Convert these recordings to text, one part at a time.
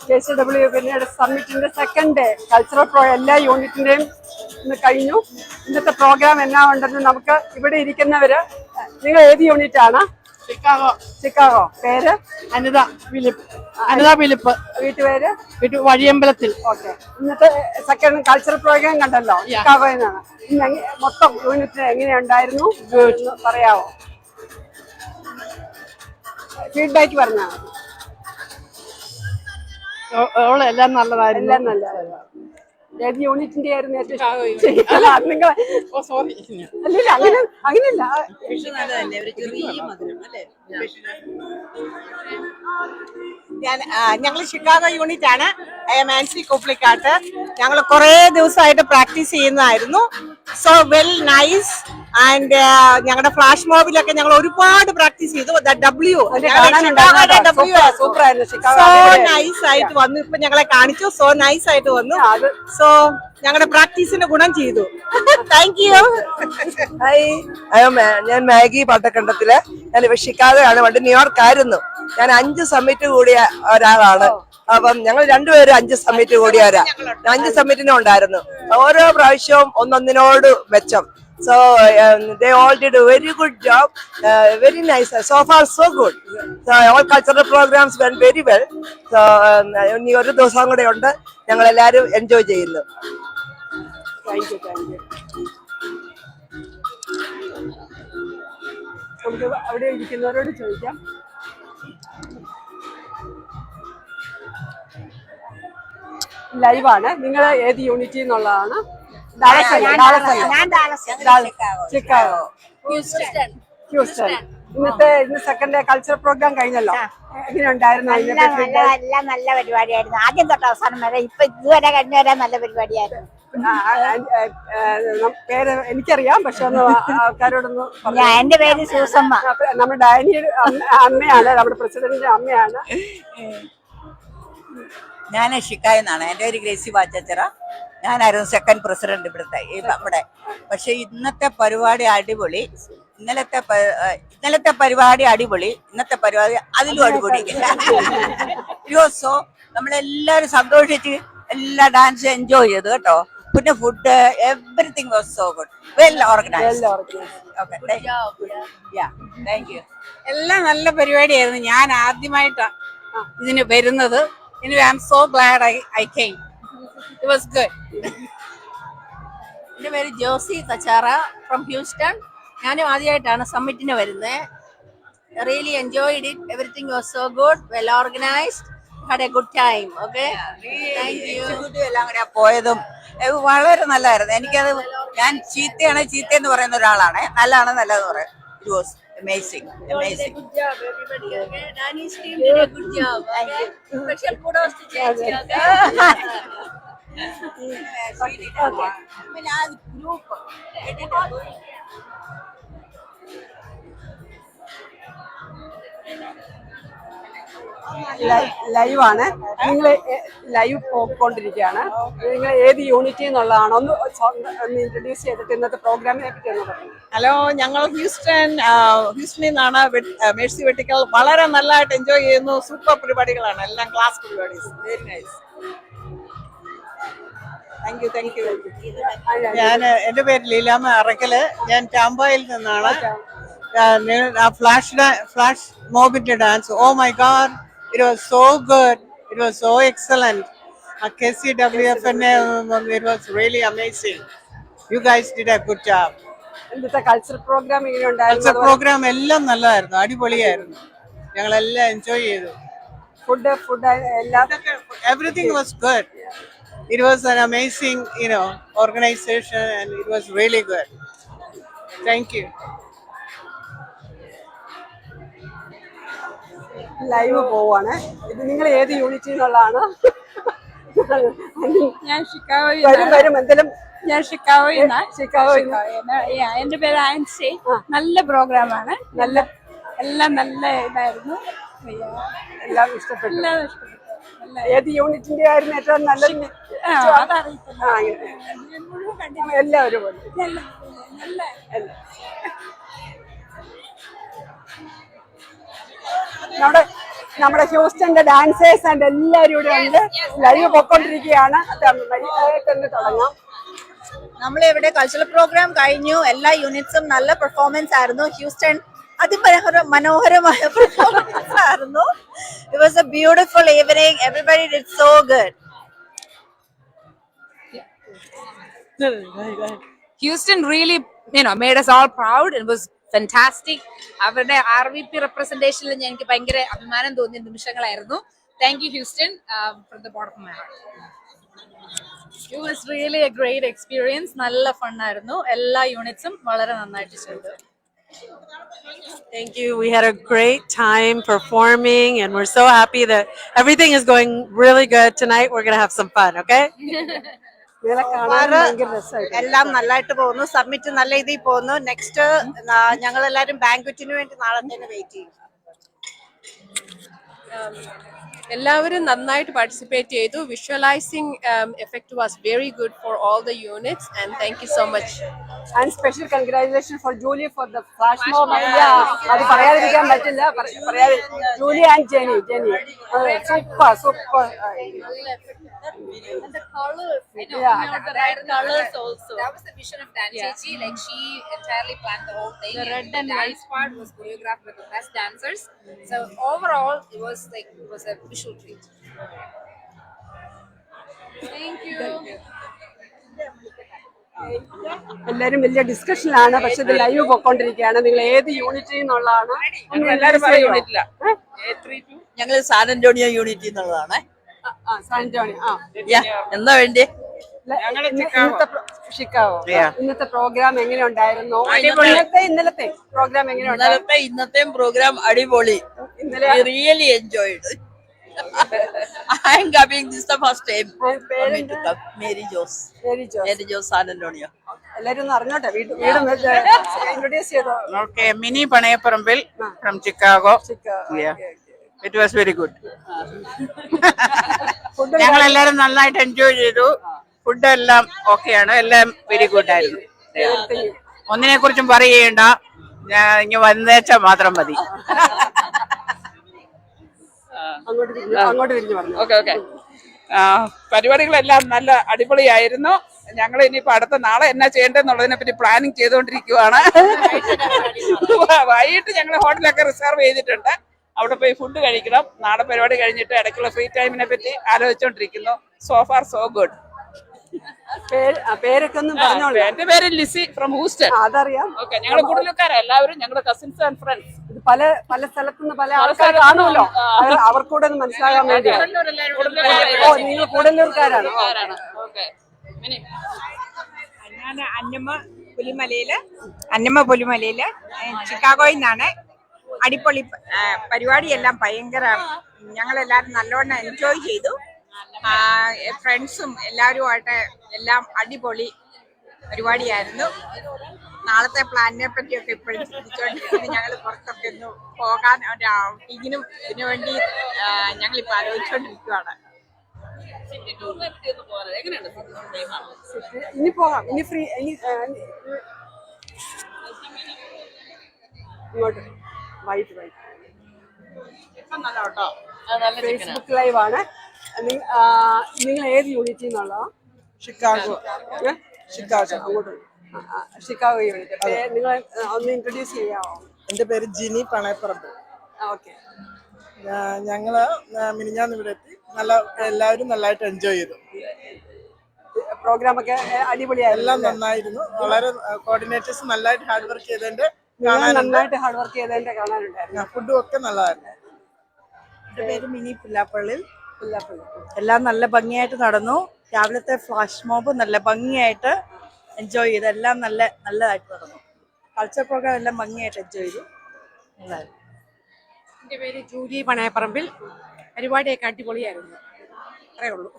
KCW പിന്നീട് സമ്മിറ്റിന്റെ second day cultural എല്ലാ യൂണിറ്റിന്റെയും ഇന്ന് കഴിഞ്ഞു. ഇന്നത്തെ പ്രോഗ്രാം എന്നാ ഉണ്ടെന്ന് നമുക്ക് ഇവിടെ ഇരിക്കുന്നവര്, നിങ്ങൾ ഏത് യൂണിറ്റ് ആണ്? ചിക്കാഗോ. പേര്? അനിത ഫിലിപ്പ്. വീട്ടുപേര്? വഴിയമ്പലത്തിൽ. ഓക്കെ. ഇന്നത്തെ സെക്കൻഡ് കൾച്ചറൽ പ്രോഗ്രാം കണ്ടല്ലോ ചിക്കാഗോയിൽ നിന്നാണ്. മൊത്തം യൂണിറ്റ് എങ്ങനെയുണ്ടായിരുന്നു പറയാവോ? ഫീഡ്ബാക്ക് പറഞ്ഞാ? എല്ലാം നല്ലതായിരുന്നു. എല്ലാം നല്ലതായിരുന്നു. ഏത് യൂണിറ്റിന്റെ ആയിരുന്നു ഏറ്റവും അങ്ങനെയല്ല. ഞങ്ങൾ ഷിക്കാഗോ യൂണിറ്റ് ആണ്. മാൻസി കുപ്ലിക്കാട്ട്. ഞങ്ങൾ കുറെ ദിവസമായിട്ട് പ്രാക്ടീസ് ചെയ്യുന്നതായിരുന്നു. So well nice. ആൻഡ് ഞങ്ങളുടെ ഫ്ലാഷ് മോബിലൊക്കെ ഞങ്ങൾ ഒരുപാട് പ്രാക്ടീസ് ചെയ്തു. സോ നൈസ് ആയിട്ട് വന്നു. ഇപ്പൊ ഞങ്ങളെ കാണിച്ചു. സോ നൈസ് ആയിട്ട് വന്നു. സോ ഞങ്ങളുടെ പ്രാക്ടീസിന്റെ ഗുണം ചെയ്തു. Thank you. ഞാൻ മാഗി പാട്ടക്കണ്ടത്തില്. ഞാൻ ഷിക്കാഗോ ആണ്. പണ്ട് ന്യൂയോർക്ക് ആയിരുന്നു. ഞാൻ 5 സമ്മിറ്റ് കൂടിയ ഒരാളാണ്. അപ്പം ഞങ്ങൾ രണ്ടുപേരും 5 സമ്മിറ്റ് കൂടിയവരാ. 5 സമ്മിറ്റിനും ഉണ്ടായിരുന്നു. ഓരോ പ്രാവശ്യവും ഒന്നൊന്നിനോട് മെച്ചം. So they all did a very good job, very nice. So far so good. So all cultural programs went very well. So ഇനി ഒരു ദിവസം കൂടെ ഉണ്ട്. ഞങ്ങൾ എല്ലാവരും എൻജോയ് ചെയ്യുന്നു. Thank you. നമുക്ക് അവിടെ ഇരിക്കുന്നവരോട് ചോദിക്കാം. ലൈവാണ്. നിങ്ങൾ ഏത് യൂണിറ്റിൽ നിന്നുള്ളതാണ്? ചിക്കാഗോ. ഹ്യൂസ്റ്റൺ. ഇന്ന് സെക്കൻഡ് ഡേ കൾച്ചറൽ പ്രോഗ്രാം കഴിഞ്ഞല്ലോ. എങ്ങനെയുണ്ടായിരുന്നു? എല്ലാം നല്ല പരിപാടിയായിരുന്നു. ആദ്യം തൊട്ട് അവസാനം വരെ ഇപ്പൊ ഇതുവരെ കഴിഞ്ഞ വരെ നല്ല പരിപാടിയായിരുന്നു. പേര് എനിക്കറിയാം, പക്ഷെ ഒന്ന് ആൾക്കാരോടൊന്ന്. എന്റെ പേര് സൂസമ്മ. നമ്മുടെ ഡാനിയുടെ അമ്മയാണ്, നമ്മുടെ പ്രസിഡന്റിന്റെ അമ്മയാണ്. ഞാൻ ഷിക്കായെന്നാണ്. എൻ്റെ പേര് ഗ്രേസി വാച്ചച്ചിറ. ഞാനായിരുന്നു സെക്കൻഡ് പ്രസിഡന്റ് ഇവിടുത്തെ നമ്മുടെ. പക്ഷെ ഇന്നത്തെ പരിപാടി അടിപൊളി. ഇന്നലത്തെ പരിപാടി അടിപൊളി. ഇന്നത്തെ പരിപാടി അതിലും അടിപൊളി. സോ നമ്മളെല്ലാവരും സന്തോഷിച്ച് എല്ലാ ഡാൻസും എൻജോയ് ചെയ്തു കേട്ടോ. പിന്നെ food everything was so good. Well organised. Okay, thank you. എല്ലാം നല്ല പരിപാടിയായിരുന്നു. ഞാൻ ആദ്യമായിട്ടാണ് ഇതിന് വരുന്നത്. I am so glad I came. It was good. എൻ്റെ പേര് ജോസി കച്ചാറ ഫ്രം ഹ്യൂസ്റ്റൺ. ഞാനും ആദ്യമായിട്ടാണ് സമ്മിറ്റിന് വരുന്നത്. Really enjoyed it. Everything was so good, well organised, had A good time. Okay, thank you. എല്ലാം കൂടെ പോയതും വളരെ നല്ലതായിരുന്നു. എനിക്കത് ഞാൻ ചീത്തയെന്ന് പറയുന്ന ഒരാളാണ്. നല്ലതെന്ന് പറയാം. It was amazing. Good job, everybody. Okay, Dani's team did a good job. Okay, special kudos to Chachi. ലൈവാണ്. നിങ്ങൾ ലൈവ് പോയിക്കൊണ്ടിരിക്കുകയാണ്. നിങ്ങൾ ഏത് യൂണിറ്റിൽ നിന്നുള്ളതാണോ? ഒന്ന് ഇൻട്രൊഡ്യൂസ് ചെയ്തിട്ട് ഇന്നത്തെ പ്രോഗ്രാമിനെ പറ്റി ഒന്ന് പറയും. ഹലോ, ഞങ്ങൾ ഹ്യൂസ്റ്റണിൽ നിന്നാണ്. മേഴ്സി വെട്ടിക്കൽ വളരെ നല്ലതായിട്ട് എൻജോയ് ചെയ്യുന്നു. സൂപ്പർ പരിപാടികളാണ് എല്ലാം. ക്ലാസ് പരിപാടീസ്. Very nice. Thank you. ഞാൻ എൻ്റെ പേര് ലീലാമ്മ അറക്കല്. ഞാൻ ടാമ്പയിൽ നിന്നാണ്. ഫ്ലാഷ് മോബിന്റെ dance, oh my God, it was so good. It was so excellent. KCWF, it was really amazing. You guys did a good job. ഇന്നത്തെ കൾച്ചറൽ പ്രോഗ്രാം എങ്ങനെയുണ്ടായിരുന്നു? കൾച്ചറൽ പ്രോഗ്രാം എല്ലാം നല്ലതായിരുന്നു. അടിപൊളിയായിരുന്നു. ഞങ്ങളെല്ലാം എൻജോയ് ചെയ്തു. ഫുഡ് എല്ലാം Everything was good. It was an amazing, organization, and it was really good. Thank you. Live പോവാണ്. ഇത് നിങ്ങൾ ഏത് യൂണിറ്റിൽ നിന്നുള്ളതാണ്? ഞാൻ ഷിക്കാഗോയിൽ. എന്തെങ്കിലും ഞാൻ ഷിക്കാഗോയിൽ. എന്റെ പേര് ആൻസി. നല്ല പ്രോഗ്രാമാണ്. എല്ലാം നല്ല ഇതായിരുന്നു. എല്ലാം ഇഷ്ടപ്പെട്ടു. ഏത് യൂണിറ്റിന്റെ ആയിരുന്നു ഏറ്റവും നല്ലത്? എല്ലാവരും നമ്മുടെ നമ്മുടെ ഹ്യൂസ്റ്റന്റെ ഡാൻസേഴ്സ് ആൻഡ് എല്ലാവരും ഇവിടെ ഉണ്ട്. ലൈവ് പൊക്കോണ്ടിരിക്കുകയാണ്. തന്നെ തുടങ്ങാം. നമ്മളിവിടെ കൾച്ചറൽ പ്രോഗ്രാം കഴിഞ്ഞു. എല്ലാ യൂണിറ്റ്സും നല്ല പെർഫോമൻസ് ആയിരുന്നു. ഹ്യൂസ്റ്റൺ മനോഹരമായ പെർഫോമൻസ് ആയിരുന്നു. It was A beautiful evening. Everybody did so good. Houston really, made us all proud. It was fantastic. അവരുടെ RVP representationൽ എനിക്ക് ഭയങ്കര അഭിമാനം തോന്നിയ നിമിഷങ്ങളായിരുന്നു. Thank you, Houston, from the bottom of my heart. It was really a great experience. നല്ല fun ആയിരുന്നു. എല്ലാ യൂണിറ്റ്സും വളരെ നന്നായിട്ട് ചെയ്തു. Thank you. We had a great time performing, and we're so happy that everything is going really good tonight. We're going to have some fun, okay? എല്ലാം നല്ലതായിട്ട് പോകുന്നു. Submit നല്ല രീതിയിൽ പോകുന്നു. നെക്സ്റ്റ് ഞങ്ങൾ എല്ലാവരും ബാങ്ക്വറ്റിന് വേണ്ടി നാളെ തന്നെ വെയിറ്റ് ചെയ്യും. എല്ലാവരും നന്നായിട്ട് പാർട്ടിസിപ്പേറ്റ് ചെയ്തു. Visualising effect was very good for all the units and thank you so much. And special congratulations for Julie for the flash mob. അത് പറയാതിരിക്കാൻ പറ്റില്ല. Julie and Jenny. Super. And the colors, The right colors also. That was the vision of Dan Chechi. Like she entirely planned the whole thing. The red and the dance part was choreographed with the best dancers. So overall, it was a visual treat. thank you. എല്ലാരും വലിയ ഡിസ്കഷനിലാണ്. പക്ഷെ ഇത് live പൊക്കോണ്ടിരിക്കുകയാണ്. നിങ്ങൾ ഏത് യൂണിറ്റിൽ നിന്നുള്ളതാണ്? ഞങ്ങൾ San Antonio യൂണിറ്റിൽ നിന്നുള്ളതാണ്. San Antonio. എന്താ വേണ്ടി? ഷിക്കാഗോ. ഇന്നത്തെ പ്രോഗ്രാം എങ്ങനെ ഉണ്ടായിരുന്നു? ഇന്നലത്തെ പ്രോഗ്രാം എങ്ങനെ ഉണ്ടായിരുന്നു? ഇന്നത്തെയും പ്രോഗ്രാം അടിപൊളി. Really enjoyed. I am coming this the first time. Mary Jose. San Antonio. എല്ലാരും ഒന്ന് അറിഞ്ഞോട്ടെ. വീട് ഇൻട്രൊഡ്യൂസ് ചെയ്തോ. Okay, Mini Panayaparampil from Chicago. It was very good. ഞങ്ങൾ എല്ലാവരും നന്നായിട്ട് എൻജോയ് ചെയ്തു. ഫുഡ് എല്ലാം ഓക്കെയാണ്. എല്ലാം വെരി ഗുഡ് ആയിരുന്നു. ഒന്നിനെ കുറിച്ചും പറയേണ്ട. ഇനി വന്നേച്ചാ മാത്രം മതി. അങ്ങോട്ട് തിരിഞ്ഞു പറഞ്ഞു. ഓക്കെ. പരിപാടികളെല്ലാം നല്ല അടിപൊളിയായിരുന്നു. ഞങ്ങൾ ഇനിയിപ്പോ അടുത്ത നാളെ എന്നാ ചെയ്യേണ്ടതെന്നുള്ളതിനെ പറ്റി പ്ലാനിങ് ചെയ്തുകൊണ്ടിരിക്കുവാണ്. വൈകിട്ട് ഞങ്ങൾ ഹോട്ടലൊക്കെ റിസർവ് ചെയ്തിട്ടുണ്ട്. അവിടെ പോയി ഫുഡ് കഴിക്കണം. നാളെ പരിപാടി കഴിഞ്ഞിട്ട് ഇടയ്ക്കുള്ള ഫ്രീ ടൈമിനെ പറ്റി ആലോചിച്ചുകൊണ്ടിരിക്കുന്നു. So far so good. പേരൊക്കെ ഒന്നും പറഞ്ഞോളൂ. എന്റെ പേര് ലിസി ഫ്രം ഹൂസ്റ്റൺ. അതറിയാം. ഓക്കെ. ഞങ്ങൾ കൂടുതലുകാരാ എല്ലാവരും. ഞങ്ങളുടെ കസിൻസ് ആൻഡ് ഫ്രണ്ട്സ്. ഇത് പല സ്ഥലത്തുനിന്ന് പല ആൾക്കാർ കാണുമല്ലോ. അവർക്കൂടെ ഒന്ന് മനസ്സിലാകാൻ വേണ്ടിയാണ്. നിങ്ങൾ കൂടല്ലൂർക്കാരാണ്. ഞാൻ അന്നമ്മ പുലിമലയില് ചിക്കാഗോയിൽ നിന്നാണ്. അടിപൊളി പരിപാടിയെല്ലാം ഭയങ്കര. ഞങ്ങളെല്ലാവരും നല്ലോണം എൻജോയ് ചെയ്തു. ഫ്രണ്ട്സും എല്ലാവരുമായിട്ട് എല്ലാം അടിപൊളി പരിപാടിയായിരുന്നു. നാളത്തെ പ്ലാനിനെ പറ്റിയൊക്കെ ഇപ്പോഴും ചിന്തിച്ചുകൊണ്ടിരിക്കുന്നു. ഞങ്ങൾ പുറത്തൊക്കെ ഒന്ന് പോകാൻ ഒരു ഔട്ടിങ്ങിനും ഇതിനു വേണ്ടി ഞങ്ങളിപ്പോൾ ആലോചിച്ചുകൊണ്ടിരിക്കുകയാണ്. ഇനി പോകാം. ഇനി ഫ്രീ ഇങ്ങോട്ട് വൈകിട്ട് ഫേസ്ബുക്ക് ലൈവ് ആണ്. നിങ്ങൾ ഏത് യൂണിറ്റിൽ നിന്നുള്ള? ഷിക്കാഗോ. അങ്ങോട്ട് ഷിക്കാഗോ യൂണിറ്റ്. നിങ്ങൾ ഒന്ന് ഇൻട്രൊഡ്യൂസ് ചെയ്യാമോ? എന്റെ പേര് ജിനി പണയപ്പറമ്പ്. ഓക്കെ. ഞങ്ങള് മിനിഞ്ഞാന്ന് ഇവിടെ എത്തി. എല്ലാവരും നല്ലതായിട്ട് എൻജോയ് ചെയ്തു. പ്രോഗ്രാം ഒക്കെ അടിപൊളിയായിരുന്നു. എല്ലാം നന്നായിരുന്നു. വളരെ കോർഡിനേറ്റേഴ്സ് നല്ലതായിട്ട് ഹാർഡ് വർക്ക് ചെയ്തതിന്റെ കാണാനുണ്ടായിരുന്നു. ഫുഡും ഒക്കെ നല്ലതായിരുന്നു. എന്റെ പേര് മിനി പുല്ലാപ്പള്ളിൽ. എല്ലാം നല്ല ഭംഗിയായിട്ട് നടന്നു. രാവിലത്തെ ഫ്ലാഷ് മോബ് നല്ല ഭംഗിയായിട്ട് എൻജോയ് ചെയ്തു. എല്ലാം നല്ലതായിട്ട് നടന്നു. കൾച്ചർ പ്രോഗ്രാം എല്ലാം ഭംഗിയായിട്ട് എൻജോയ് ചെയ്തു. നല്ലതായിരുന്നു. എന്റെ പേര് ജൂലി പണയപ്പറമ്പിൽ. പരിപാടിയൊക്കെ അടിപൊളിയായിരുന്നു. അത്രേ ഉള്ളൂ.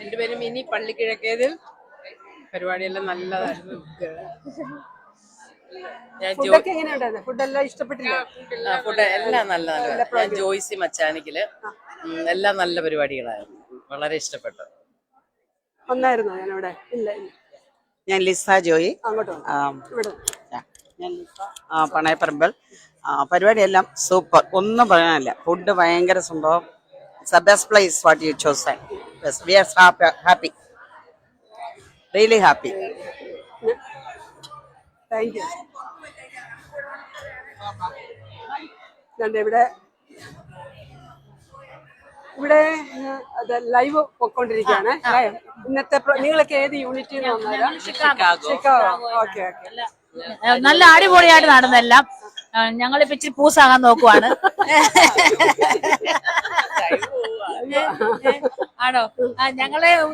എന്റെ പേര് മിനി പള്ളിക്കിഴക്കേതിൽ. പരിപാടിയെല്ലാം നല്ലതായിരുന്നു. ഫുഡെല്ലാം ഇഷ്ടപ്പെട്ടില്ല? ഫുഡ് എല്ലാം നല്ലതാണ്. ഞാൻ ജോയ്സി മച്ചാനിക്കല്. എല്ലാം നല്ല പരിപാടികളായിരുന്നു. വളരെ ഇഷ്ടപ്പെട്ടു. ഒന്നായിരുന്നോ? ഞാനിവിടെ ഇല്ല. ഞാൻ ലിസ ജോയി. അങ്ങോട്ട് ഇവിടെ പണയപ്പറമ്പൽ പരിപാടിയെല്ലാം സൂപ്പർ, ഒന്നും പറയാനില്ല. ഫുഡ് ഭയങ്കര സംഭവം. It's the best place what you chosen. Yes, we are happy. Really happy. Thank you. ഇവിടെ ഇവിടെ അത് ലൈവ് പൊക്കോണ്ടിരിക്കുകയാണ്. ഇന്നത്തെ നിങ്ങളൊക്കെ ഏത് യൂണിറ്റിൽ നിന്ന് വന്നവരാ? ഷിക്കാഗോ. Okay okay. നല്ല അടിപൊളിയായിട്ട് നടന്നെല്ലാം. ഞങ്ങളിപ്പോ ഇച്ചിരി പൂസാകാൻ നോക്കുവാണ്. ആണോ?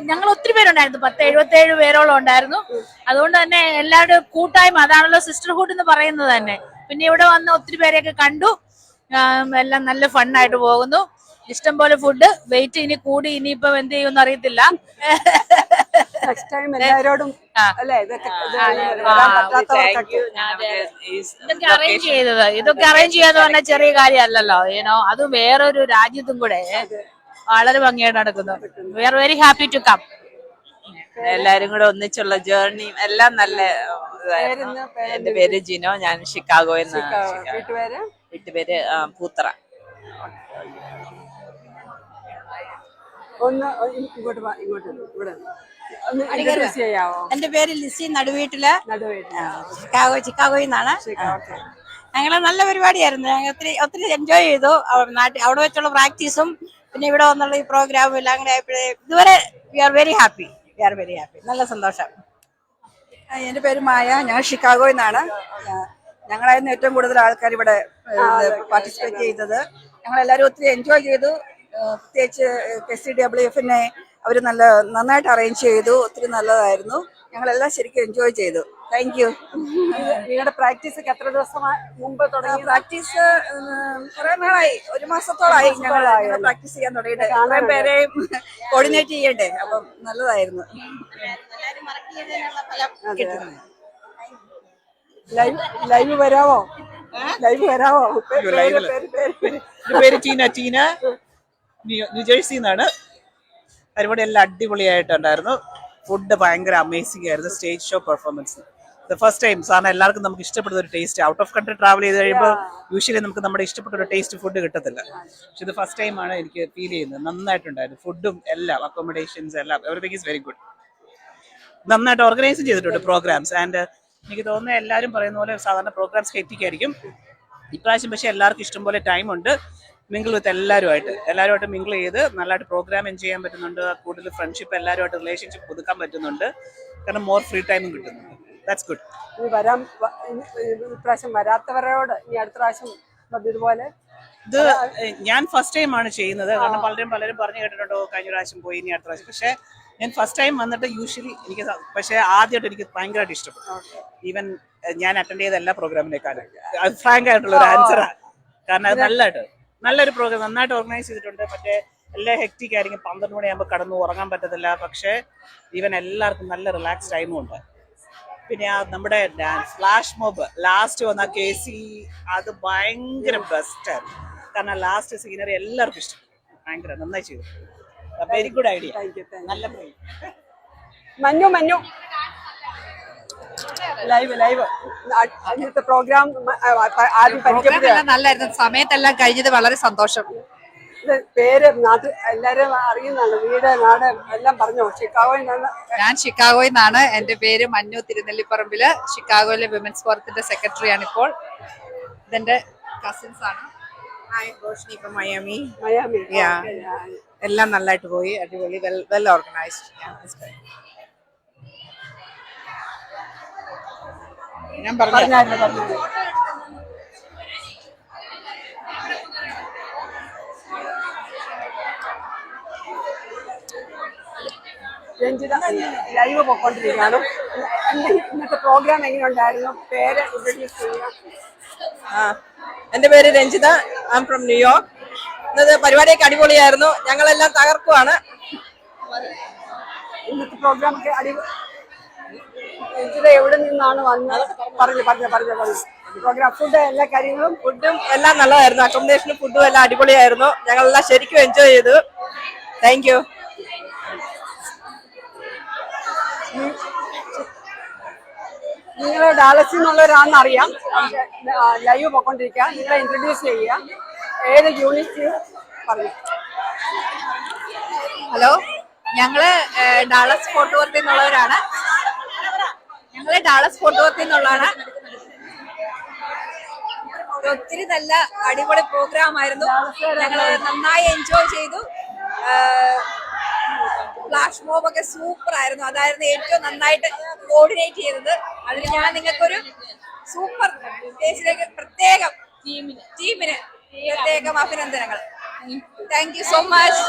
ഞങ്ങൾ ഒത്തിരി പേരുണ്ടായിരുന്നു, 10-77 പേരോളം ഉണ്ടായിരുന്നു. അതുകൊണ്ട് തന്നെ എല്ലാവരും കൂട്ടായ്മ, അതാണല്ലോ സിസ്റ്റർഹുഡ് എന്ന് പറയുന്നത് തന്നെ. പിന്നെ ഇവിടെ വന്ന് ഒത്തിരി പേരെയൊക്കെ കണ്ടു. എല്ലാം നല്ല ഫണ്ണായിട്ട് പോകുന്നു. ഇഷ്ടം പോലെ ഫുഡ്. വെയിറ്റ് ഇനി കൂടി, ഇനിയിപ്പോ എന്ത് ചെയ്യുമെന്ന് അറിയത്തില്ല. ഇതൊക്കെ അറേഞ്ച് ചെയ്യാന്ന് പറഞ്ഞാൽ ചെറിയ കാര്യമല്ലല്ലോ. അത് വേറൊരു രാജ്യത്തും കൂടെ വളരെ ഭംഗിയായിട്ട് നടക്കുന്നു. We are very happy to come. എല്ലാരും കൂടെ ഒന്നിച്ചുള്ള ജേർണിയും എല്ലാം നല്ല. എന്റെ പേര് ജിനോ, ഞാൻ ഷിക്കാഗോയിൽ നിന്ന്. വീട്ടുപേര് പൂത്തറ. എന്റെ പേര് ലിസി, നടുവീട്ടില്, ചിക്കാഗോയിൽ നിന്നാണ്. ഞങ്ങള് നല്ല പരിപാടിയായിരുന്നു. ഞങ്ങൾ ഒത്തിരി എൻജോയ് ചെയ്തു. അവിടെ വെച്ചുള്ള പ്രാക്ടീസും പിന്നെ ഇവിടെ വന്നുള്ള ഈ പ്രോഗ്രാമും എല്ലാം കൂടെ ആയപ്പോഴേ ഇതുവരെ വി ആർ വെരി ഹാപ്പി. നല്ല സന്തോഷം. എന്റെ പേര് മായ, ഞാൻ ഷിക്കാഗോയിൽ നിന്നാണ്. ഞങ്ങളായിരുന്നു ഏറ്റവും കൂടുതൽ ആൾക്കാർ ഇവിടെ പാർട്ടിസിപ്പേറ്റ് ചെയ്തത്. ഞങ്ങളെല്ലാവരും ഒത്തിരി എൻജോയ് ചെയ്തു. പ്രത്യേകിച്ച് KCWF-നെ അവർ നന്നായിട്ട് അറേഞ്ച് ചെയ്തു. ഒത്തിരി നല്ലതായിരുന്നു. ഞങ്ങളെല്ലാം ശരിക്കും എൻജോയ് ചെയ്തു. Thank you. നിങ്ങളുടെ പ്രാക്ടീസ് എത്ര ദിവസം മുമ്പ് തുടങ്ങി? പ്രാക്ടീസ് കുറെ നാളായി, 1 മാസത്തോളായി ഞങ്ങൾ പ്രാക്ടീസ് ചെയ്യാൻ തുടങ്ങിയിട്ട്. കുറെ പേരെ കോർഡിനേറ്റ് ചെയ്യണ്ടേ, അപ്പം നല്ലതായിരുന്നു. ലൈവ് വരാവോ? പേര് ടീന, ന്യൂജേഴ്സിയിൽ നിന്നാണ്. പരിപാടി എല്ലാം അടിപൊളിയായിട്ടുണ്ടായിരുന്നു. ഫുഡ് ഭയങ്കര അമേസിംഗ് ആയിരുന്നു. Stage show performance first time. സാറിന് എല്ലാവർക്കും നമുക്ക് ഇഷ്ടപ്പെടുന്ന ഒരു taste. Out of country travel ചെയ്ത് കഴിയുമ്പോൾ യൂഷ്വലി നമുക്ക് നമ്മുടെ ഇഷ്ടപ്പെട്ട ഒരു ടേസ്റ്റ് ഫുഡ് കിട്ടത്തില്ല. പക്ഷെ ഇത് ഫസ്റ്റ് ടൈമാണ് എനിക്ക് ഫീൽ ചെയ്യുന്നത്. നന്നായിട്ടുണ്ടായിരുന്നു ഫുഡും എല്ലാം, അക്കോമഡേഷൻസ് എല്ലാം, എവറിത്തിങ് ഈസ് വെരി ഗുഡ്. നന്നായിട്ട് ഓർഗനൈസ് ചെയ്തിട്ടുണ്ട് പ്രോഗ്രാംസ്. ആൻഡ് എനിക്ക് തോന്നുന്നത് എല്ലാവരും പറയുന്ന പോലെ സാധാരണ പ്രോഗ്രാംസ് ഹെക്റ്റിക്കായിരിക്കും. ഇപ്രാവശ്യം പക്ഷേ എല്ലാവർക്കും ഇഷ്ടംപോലെ ടൈമുണ്ട്. മിങ്കിൾ വിത്ത് എല്ലാവരുമായിട്ട് മിങ്കിൾ ചെയ്ത് നല്ലതായിട്ട് പ്രോഗ്രാം എൻജോയ് ചെയ്യാൻ പറ്റുന്നുണ്ട്. കൂടുതൽ ഫ്രണ്ട്ഷിപ്പ്, എല്ലാവരുമായിട്ട് റിലേഷൻഷിപ്പ് പുതുക്കാൻ പറ്റുന്നുണ്ട്. കാരണം മോർ ഫ്രീ ടൈമും കിട്ടുന്നുണ്ട്. That's good. ഇപ്രാവശ്യം വരാത്തവരോട് ഇനി അടുത്ത പ്രാവശ്യം ഇതുപോലെ. ഇത് ഞാൻ ഫസ്റ്റ് ടൈമാണ് ചെയ്യുന്നത്. കാരണം പലരും പറഞ്ഞു കേട്ടിട്ടുണ്ടോ കഴിഞ്ഞ പ്രാവശ്യം പോയി, ഇനി അടുത്ത പ്രാവശ്യം. പക്ഷേ ഞാൻ ഫസ്റ്റ് ടൈം വന്നിട്ട് യൂഷ്വലി എനിക്ക് പക്ഷേ ആദ്യമായിട്ട് എനിക്ക് ഭയങ്കരമായിട്ട് ഇഷ്ടപ്പെട്ടു. ഈവൻ ഞാൻ അറ്റൻഡ് ചെയ്ത എല്ലാ പ്രോഗ്രാമിനേക്കാളും അത് ഫ്രാങ്ക് ആയിട്ടുള്ള ഒരു ആൻസറാണ്. കാരണം അത് നല്ലൊരു പ്രോഗ്രാം, നന്നായിട്ട് ഓർഗനൈസ് ചെയ്തിട്ടുണ്ട്. മറ്റേ എല്ലാം ഹെക്റ്റിക് ആയിരിക്കും, 12 മണിയാകുമ്പോൾ കടന്നു ഉറങ്ങാൻ പറ്റത്തില്ല. പക്ഷേ ഈവൻ എല്ലാവർക്കും നല്ല റിലാക്സ് ടൈമും ഉണ്ട്. പിന്നെ നമ്മുടെ ഫ്ലാഷ് മോബ് ലാസ്റ്റ് വന്ന KC, അത് ഭയങ്കര ബെസ്റ്റായിരുന്നു. കാരണം ലാസ്റ്റ് സീനറി എല്ലാവർക്കും ഇഷ്ടപ്പെട്ടു. ഭയങ്കര നന്നായി ചെയ്തു. Very good idea. നല്ല മഞ്ഞു ലൈവ് ഇന്നത്തെ പ്രോഗ്രാം ആദ്യം പരിചയപ്പെടുക. നല്ലായിരുന്നു. സമയത്തെല്ലാം കഴിഞ്ഞത് വളരെ സന്തോഷം. പേര് നാട്ടിൽ എല്ലാരും അറിയുന്നതാണ്, വീട് നാട് എല്ലാം പറഞ്ഞോ? ഷിക്കാഗോയിൽ നിന്നാണ്. ഞാൻ ഷിക്കാഗോയിൽ നിന്നാണ്. എന്റെ പേര് മഞ്ഞു തിരുനെല്ലിപ്പറമ്പില്. ഷിക്കാഗോയിലെ വിമൻസ് ഫോറത്തിന്റെ സെക്രട്ടറിയാണ് ഇപ്പോൾ. ഇതെന്റെ കസിൻസ് ആണ്. Roshni from Miami. Yeah. എല്ലാം നന്നായിട്ട് പോയി. അടിപൊളി, വെൽ ഓർഗനൈസ്ഡ്. ഞാൻ പറഞ്ഞു. രഞ്ജിത ലൈവ് പോയിക്കൊണ്ടിരിക്കുകയാണ്. ഇന്നത്തെ പ്രോഗ്രാം എങ്ങനെയുണ്ടായിരുന്നു? പേര് ഇൻട്രൊഡ്യൂസ് ചെയ്യുക. എന്റെ പേര് Ranjitha, I am from New York. ഇന്നത്തെ പരിപാടിയൊക്കെ അടിപൊളിയായിരുന്നു. ഞങ്ങളെല്ലാം തകർക്കുവാണ്. ഇന്നത്തെ പ്രോഗ്രാം ഒക്കെ രഞ്ജിത എവിടെ നിന്നാണ് വന്നത്? പറഞ്ഞു. പ്രോഗ്രാം ഫുഡ് എല്ലാ കാര്യങ്ങളും ഫുഡും എല്ലാം നല്ലതായിരുന്നു. അക്കോമഡേഷനും ഫുഡും എല്ലാം അടിപൊളിയായിരുന്നു. ഞങ്ങളെല്ലാം ശരിക്കും എൻജോയ് ചെയ്തു. Thank you. നിങ്ങൾ ഡാലസിൽ നിന്നുള്ളവരാണെന്ന് അറിയാം. ലൈവ് പോയിക്കൊണ്ടിരിക്കുക. നിങ്ങളെ ഇൻട്രൊഡ്യൂസ് ചെയ്യുക. ഏത് യൂണിറ്റ് പറഞ്ഞു? ഹലോ, ഞങ്ങള് ഡാളസ് ഫോർട്ട് വർത്തിൽ നിന്നുള്ളവരാണ്. ഒത്തിരി നല്ല അടിപൊളി പ്രോഗ്രാം ആയിരുന്നു. ഞങ്ങള് നന്നായി എൻജോയ് ചെയ്തു. ഫ്ലാഷ് മോബ് ഒക്കെ സൂപ്പർ ആയിരുന്നു. അതായിരുന്നു ഏറ്റവും നന്നായിട്ട് കോർഡിനേറ്റ് ചെയ്തത്. അതിന് ഞാൻ നിങ്ങൾക്കൊരു സൂപ്പർ സ്റ്റേജിലേക്ക് പ്രത്യേകം ടീമിന് പ്രത്യേകം അഭിനന്ദനങ്ങൾ. Thank you so much.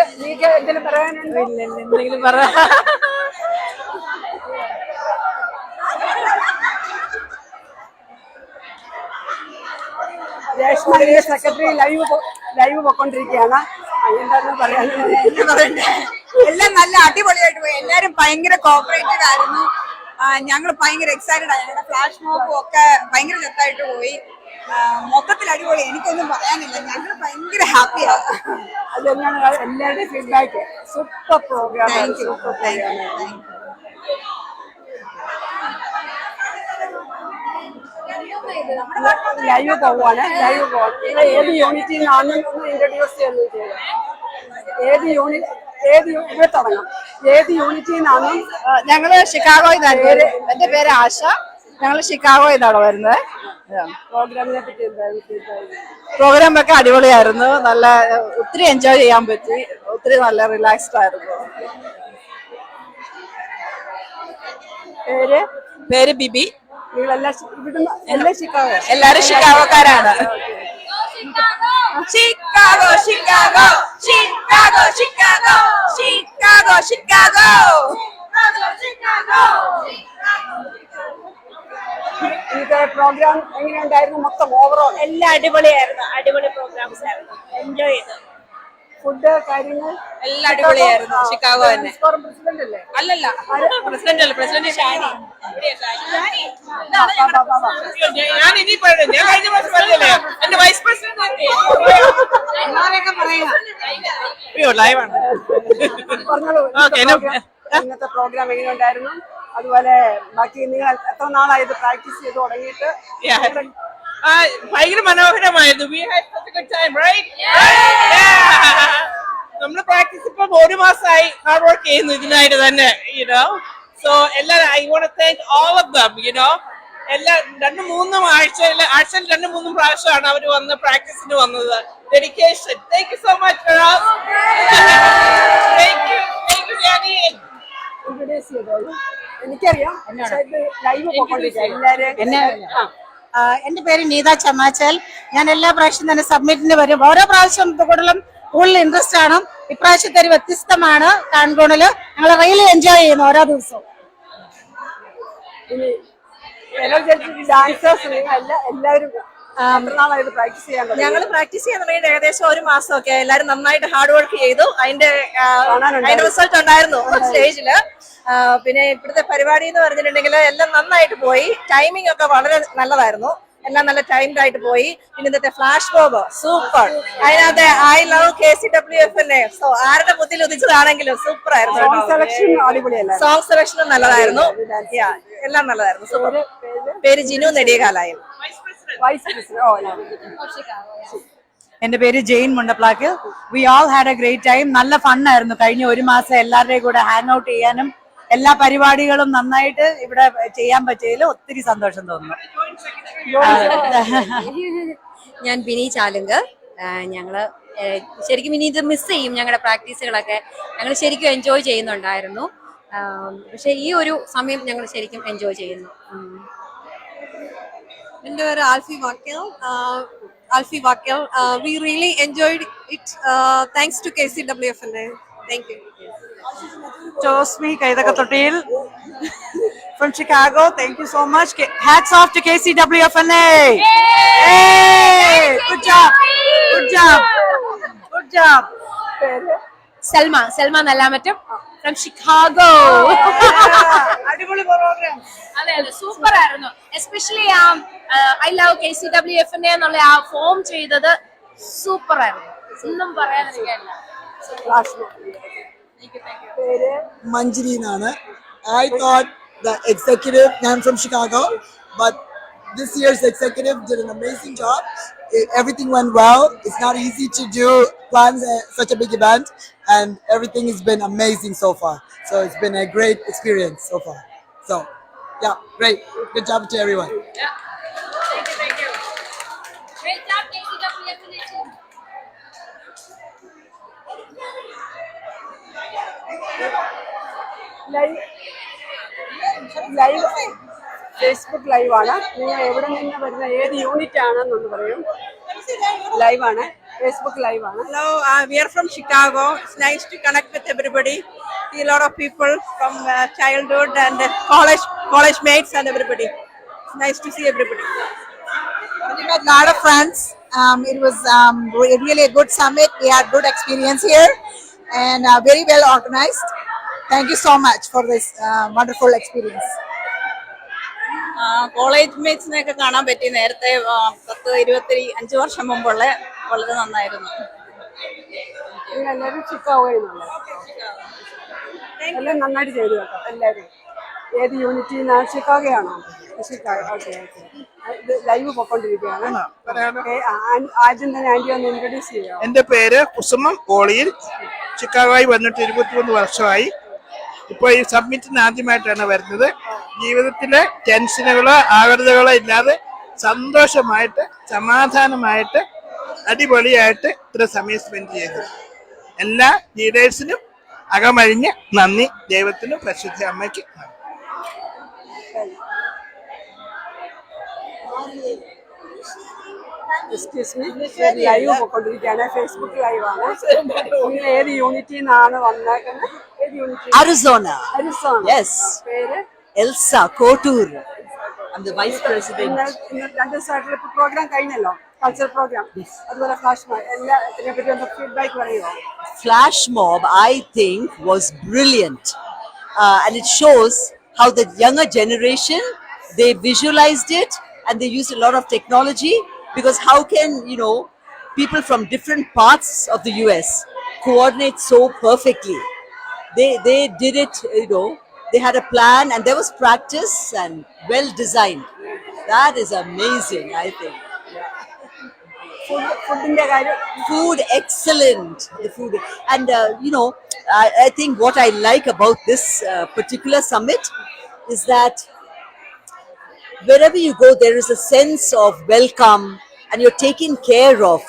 എന്തെങ്കിലും പറയാനുണ്ടോ? എന്തെങ്കിലും പറ. രേഷ്മയുടെ സെക്രട്ടറി ലൈവ് പോയിക്കൊണ്ടിരിക്കുകയാണ്. എന്താണെന്ന് പറയാൻ? എല്ലാം നല്ല അടിപൊളിയായിട്ട് പോയി. എല്ലാരും ഭയങ്കര കോപ്പറേറ്റീവ് ആയിരുന്നു. ഞങ്ങൾ ഭയങ്കര എക്സൈറ്റഡ് ആയി. ഞങ്ങളുടെ ഫ്ലാഷ് മോബും ഒക്കെ ഭയങ്കര ചെത്തായിട്ട് പോയി. മൊത്തത്തിൽ അടിപൊളി. എനിക്കൊന്നും പറയാനില്ല. ഞങ്ങൾ ഭയങ്കര ഹാപ്പിയാണ്. അത് തന്നെയാണ് എല്ലാവരുടെയും ഫീഡ്ബാക്ക്. Super programme. ലൈവ് പോവാണ്. ഏത് യൂണിറ്റിൽ നിന്നാണ് ഇൻട്രൊഡ്യൂസ് ചെയ്യുന്നത്? ഇവിടെ തുടങ്ങാം. ഏത് യൂണിറ്റിൽ നിന്നാണ്? ഞങ്ങള് ഷിക്കാഗോയിൽ നിന്നാണ്. എന്റെ പേര് ആശ. ഞങ്ങൾ ഷിക്കാഗോയിൽ നിന്നാണ് വരുന്നത്. പ്രോഗ്രാമിനെ പറ്റി എന്തായിരുന്നു? പ്രോഗ്രാം ഒക്കെ അടിപൊളിയായിരുന്നു. നല്ല ഒത്തിരി എൻജോയ് ചെയ്യാൻ പറ്റി. ഒത്തിരി നല്ല റിലാക്സ്ഡ് ആയിരുന്നു. പേര് ബിബി. എല്ലാരും ഷിക്കാഗോക്കാരാണ്. Chicago Chicago Chicago Chicago Chicago Chicago. Programme എങ്ങനെയുണ്ടായിരുന്നു? മൊത്തം ഓവറോൾ എല്ലാം അടിപൊളിയായിരുന്നു. അടിപൊളി പ്രോഗ്രാംസ് ആയിരുന്നു. എൻജോയ് ചെയ്തു. ഫുഡ് കാര്യങ്ങൾ എല്ലാം അടിപൊളിയായിരുന്നു. ഷിക്കാഗോ തന്നെ. പ്രസിഡന്റ് അല്ലേ? അല്ലല്ല, പ്രസിഡന്റ് അല്ല. പ്രസിഡന്റ് ഷാനി. ഞാൻ ഇനി പറഞ്ഞു. ഞാൻ കഴിഞ്ഞ പ്രാവശ്യം പറഞ്ഞല്ലേ എന്റെ വൈസ് പ്രസിഡന്റ് ലൈവാണ്. ഇന്നത്തെ പ്രോഗ്രാം എങ്ങനെയുണ്ടായിരുന്നു? അതുപോലെ ബാക്കി നിങ്ങൾ എത്ര നാളായത് പ്രാക്ടീസ് ചെയ്ത് തുടങ്ങിയിട്ട്? ഭയങ്കര മനോഹരമായിരുന്നു. നമ്മൾ പ്രാക്ടീസ് ഇപ്പൊ 1 മാസമായി ഹാർഡ് വർക്ക് ചെയ്യുന്നു ഇതിനായിട്ട് തന്നെ. സോ എല്ലാരും I want to thank all of them. എല്ലാ 2-3 ആഴ്ചയിൽ 2-3 പ്രാവശ്യമാണ് അവർ വന്ന് പ്രാക്ടീസിന് വന്നത്. Dedication. Thank you so much. എനിക്കറിയാം. ലൈവ് പോയിക്കൊണ്ടിരിക്കുക. എന്റെ പേര് നീത ചമാച്ചൽ. ഞാൻ എല്ലാ പ്രാവശ്യം തന്നെ സബ്മിറ്റിന് വരും. ഓരോ പ്രാവശ്യം കൂടുതൽ ഇൻട്രസ്റ്റ് ആണ്. ഇപ്രാവശ്യത്തെ ഒരു വ്യത്യസ്തമാണ്. കാൺകൂണില് ഞങ്ങൾ റിയലി എൻജോയ് ചെയ്യുന്നു ഓരോ ദിവസവും. ഡാൻസേഴ്സ് എല്ലാവരും ഞങ്ങൾ പ്രാക്ടീസ് ചെയ്യാൻ തുടങ്ങിയിട്ട് ഏകദേശം 1 മാസമൊക്കെ. എല്ലാവരും നന്നായിട്ട് ഹാർഡ് വർക്ക് ചെയ്തു. അതിന്റെ റിസൾട്ട് ഉണ്ടായിരുന്നു സ്റ്റേജില്. പിന്നെ ഇവിടുത്തെ പരിപാടി എന്ന് പറഞ്ഞിട്ടുണ്ടെങ്കിൽ എല്ലാം നന്നായിട്ട് പോയി. ടൈമിംഗ് ഒക്കെ വളരെ നല്ലതായിരുന്നു. എല്ലാം നല്ല ടൈംഡ് ആയിട്ട് പോയി. പിന്നെ ഇന്നത്തെ ഫ്ലാഷ് മോബ് സൂപ്പർ. അതിനകത്ത് ഐ ലവ് KCWF. സോ ആരുടെ ബുദ്ധിയിൽ ഉദിച്ചതാണെങ്കിലും സൂപ്പർ ആയിരുന്നു. സോങ് സെലക്ഷനും നല്ലതായിരുന്നു. എല്ലാം നല്ലതായിരുന്നു. സൂപ്പർ. പേര് ജിനു നെടിയകാലായം. എന്റെ പേര് Jain Mundaplackal. We all had a great time. നല്ല ഫണ്ണായിരുന്നു. കഴിഞ്ഞ 1 മാസം എല്ലാവരുടെയും കൂടെ ഹാങ് ഔട്ട് ചെയ്യാനും എല്ലാ പരിപാടികളും നന്നായിട്ട് ഇവിടെ ചെയ്യാൻ പറ്റിയതിൽ ഒത്തിരി സന്തോഷം തോന്നുന്നു. ഞാൻ ബിനി ചാലുങ്ക്. ഞങ്ങള് ശരിക്കും ഇനി ഇത് മിസ് ചെയ്യും. ഞങ്ങളുടെ പ്രാക്ടീസുകളൊക്കെ ഞങ്ങൾ ശരിക്കും എൻജോയ് ചെയ്യുന്നുണ്ടായിരുന്നു. പക്ഷെ ഈ ഒരു സമയം ഞങ്ങൾ ശരിക്കും എൻജോയ് ചെയ്യുന്നു. എൻ്റെ പേര് Alfie വാക്കൽ. We really enjoyed it. Thanks to KCWF. Thank you. Tosmi Kaidakatottil from Chicago. Thank you so much. Hats off to KCWFNA. Hey! Good job. Selma Nalamattam from Chicago. അടിപൊളി പ്രോഗ്രാം. അതെ, സൂപ്പർ ആയിരുന്നു. Especially I love KCWFNA എന്നുള്ള ആ form ചെയ്തത് super ആയിരുന്നു. ഒന്നും പറയാനിരിക്കാനില്ല. Manjari Nana. I thought the executive, I'm from Chicago, but this year's executive did an amazing job. Everything went well. It's not easy to plan such a big event, and everything has been amazing so far. So it's been a great experience so far. So, yeah, great. Good job to everyone. Thank you. Great job, KCW. Live Facebook ലൈവാണ്. നിങ്ങൾ എവിടെ നിന്ന് വരുന്ന ഏത് unit ആണെന്നൊന്ന് പറയും. ലൈവാണ്, Facebook ലൈവാണ്. Hello, we are from Chicago. It's nice to connect with everybody. See a lot of people from childhood and college mates and everybody. It's nice to see everybody. We met a lot of friends. It was really a good summit. We had good experience here and very well organized. Thank you so much for this wonderful experience. College മേറ്റ്സിനെയൊക്കെ കാണാൻ പറ്റി. നേരത്തെ 10-25 വർഷം മുമ്പുള്ള വളരെ നന്നായിരുന്നു. എല്ലാവരും ചിക്കാഗോയിലുള്ള എല്ലാം നന്നായിട്ട് ചെയ്തു കേട്ടോ. എല്ലാവരും ഏത് യൂണിറ്റിൽ നിന്നാണ്? ചിക്കാഗോയാണോ? ചിക്കാഗോ. Okay okay. ഇത് ലൈവ് പോയിക്കൊണ്ടിരിക്കുകയാണ്. ആദ്യം തന്നെ ആന്റി ഒന്ന് ഇൻട്രൊഡ്യൂസ് ചെയ്യാം. എൻ്റെ പേര് കുസുമം പോളിയിൽ. ചിക്കാഗോയിൽ വന്നിട്ട് 23 വർഷമായി. ഇപ്പോൾ ഈ സബ്മിറ്റിന് ആദ്യമായിട്ടാണ് വരുന്നത്. ജീവിതത്തിലെ ടെൻഷനുകളോ ആകൃതകളോ ഇല്ലാതെ സന്തോഷമായിട്ട് സമാധാനമായിട്ട് അടിപൊളിയായിട്ട് ഇത്ര സമയം സ്പെൻഡ് ചെയ്തു. എല്ലാ ലീഡേഴ്സിനും അകമഴിഞ്ഞ് നന്ദി. ദൈവത്തിനും പരിശുദ്ധ അമ്മയ്ക്ക് ലൈവ് പോയിക്കൊണ്ടിരിക്കുകയാണ്. ഫേസ്ബുക്ക് ലൈവാണ്. നിങ്ങൾ ഏത് യൂണിറ്റിൽ നിന്നാണ് വന്നേക്കുന്നത്? Arizona. Arizona. Yes. പേര് Elsa Kotur. I'm the vice president. രണ്ട് ദിവസമായിട്ടുള്ള പ്രോഗ്രാം കഴിഞ്ഞല്ലോ, കൾച്ചറൽ പ്രോഗ്രാം. അതുപോലെ ഫ്ലാഷ് മോബ് എല്ലാത്തിനെ പറ്റി ഒന്ന് ഫീഡ്ബാക്ക് പറയുമോ? Flash mob, I think, was brilliant, and it shows how the younger generation, they visualized it and they used a lot of technology, because how can people from different parts of the US coordinate so perfectly? They did it, they had a plan and there was practice and well designed. That is amazing, I think. Food excellent. The food, and I think what I like about this particular summit is that wherever you go, there is a sense of welcome and you're taken care of.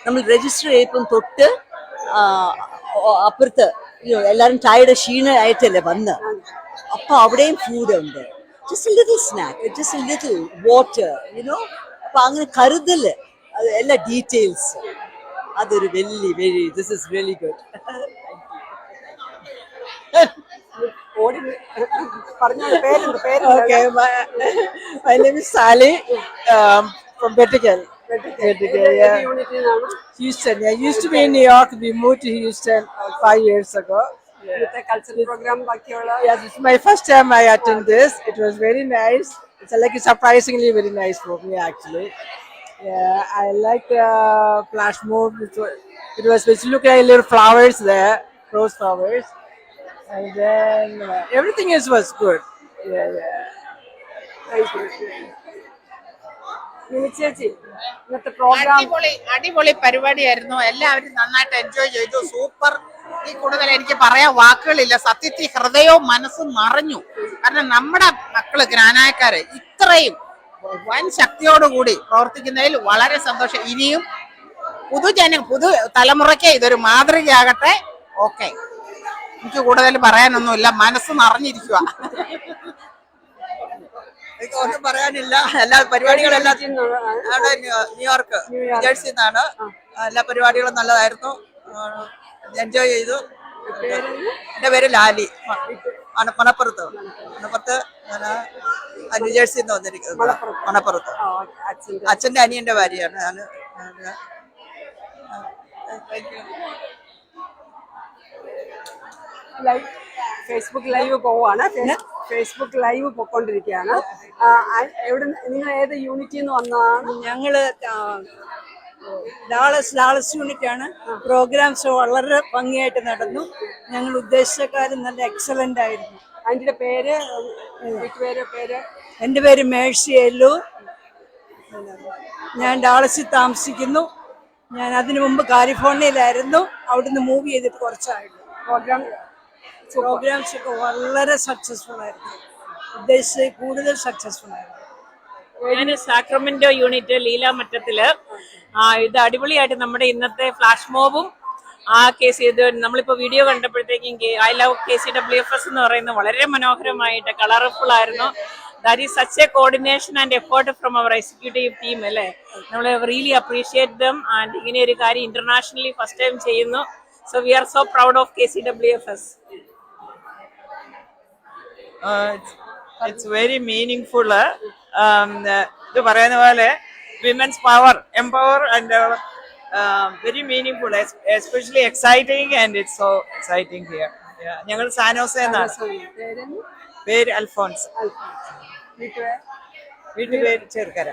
നമ്മൾ register ചെയ്യപ്പം തൊട്ട് അപ്പുറത്ത് എല്ലാവരും tired ക്ഷീണമായിട്ടല്ലേ വന്ന്, അപ്പൊ അവിടെയും food ഉണ്ട്. Just little snack, just little water, അപ്പൊ അങ്ങനെ കരുതല്, എല്ലാ ഡീറ്റെയിൽസ്, അതൊരു very this is really good. Okay, my name is Sally from Bettigal. Yeah. Houston. I used to be in New York. We moved to Houston 5 years ago. Cultural program. Yes, it's my first time I attend this. It was very nice. It's surprisingly very nice for me actually. Yeah, I like the flash mob. It was look like little flowers there, rose flowers, and then everything else was good. Yeah. Thank you. ചേച്ചി, ഇന്നത്തെ programme അടിപൊളി പരിപാടിയായിരുന്നു. എല്ലാവരും നന്നായിട്ട് enjoy ചെയ്തു. Super. ഈ കൂടുതൽ എനിക്ക് പറയാൻ വാക്കുകളില്ല. സത്യത്തിൽ ഹൃദയവും മനസ്സും നിറഞ്ഞു. കാരണം നമ്മുടെ മക്കള് ഗ്രാനായക്കാര് ഇത്രയും വൻ ശക്തിയോടുകൂടി പ്രവർത്തിക്കുന്നതിൽ വളരെ സന്തോഷം. ഇനിയും പുതു തലമുറയ്ക്ക് ഇതൊരു മാതൃകയാകട്ടെ. ഓക്കെ, എനിക്ക് കൂടുതൽ പറയാനൊന്നുമില്ല. മനസ്സ് നിറഞ്ഞിരിക്കുക. ഒന്നും പറയാനില്ല. എല്ലാ പരിപാടികളെല്ലാം അവിടെ ന്യൂയോർക്ക്, ന്യൂജേഴ്സിയിൽ നിന്നാണ്. എല്ലാ പരിപാടികളും നല്ലതായിരുന്നു. എൻജോയ് ചെയ്തു. എൻ്റെ പേര് ലാലി. മണപ്പുറത്ത് ന്യൂജേഴ്സിയിൽ നിന്ന് വന്നിരിക്കുന്നത്. മണപ്പുറത്ത്. അച്ഛൻ്റെ അനിയന്റെ ഭാര്യയാണ് ഞാൻ. ഫേസ്ബുക്ക് ലൈവ് പോവാണ്. ഫേസ്ബുക്ക് ലൈവ് പോയിക്കൊണ്ടിരിക്കുകയാണ്. നിങ്ങൾ ഏത് യൂണിറ്റിൽ നിന്ന് വന്നതാണ്? ഞങ്ങള് ഡാളസ് യൂണിറ്റ് ആണ്. പ്രോഗ്രാംസ് വളരെ ഭംഗിയായിട്ട് നടന്നു. ഞങ്ങൾ ഉദ്ദേശിച്ചക്കാരും നല്ല എക്സലന്റ് ആയിരുന്നു. അതിന്റെ പേര് പേര് എൻ്റെ പേര് മേഴ്സി എല്ലു. ഞാൻ ഡാളസിൽ താമസിക്കുന്നു. ഞാൻ അതിനു മുമ്പ് കാലിഫോർണിയയിലായിരുന്നു. അവിടുന്ന് മൂവ് ചെയ്തിട്ട് കുറച്ചായിരുന്നു. പ്രോഗ്രാംസ് ഒക്കെ വളരെ സക്സസ്ഫുൾ ആയിരുന്നു. ഉദ്ദേശിച്ചത് കൂടുതൽ സക്സസ്ഫുൾ ആയിരുന്നു. ഞാൻ സാക്രമെന്റോ യൂണിറ്റ് ലീലാമറ്റത്തില് ഇത് അടിപൊളിയായിട്ട് നമ്മുടെ ഇന്നത്തെ ഫ്ലാഷ് മോബും ആ കേസ് ഇത് നമ്മളിപ്പോ വീഡിയോ കണ്ടപ്പോഴത്തേക്കും ഐ ലവ് KCWFS എന്ന് പറയുന്നത് വളരെ മനോഹരമായിട്ട് കളർഫുൾ ആയിരുന്നു. That is such a coordination and effort from our executive team അല്ലേ. നമ്മൾ റിയലി അപ്രീഷിയേറ്റ് ദം. ആൻഡ് ഇങ്ങനെ ഒരു കാര്യം ഇന്റർനാഷണലി ഫസ്റ്റ് ടൈം ചെയ്യുന്നു. So we are so proud of KCWFS. It's very meaningful. ഇത് പറയുന്ന പോലെ women's power empower and very meaningful, especially exciting, and it's so exciting here. ഞങ്ങൾ സാനോസെ എന്നാണ്. പേര് അൽഫോൺസ്. വീട്ടുപേര് ചെറുക്കര.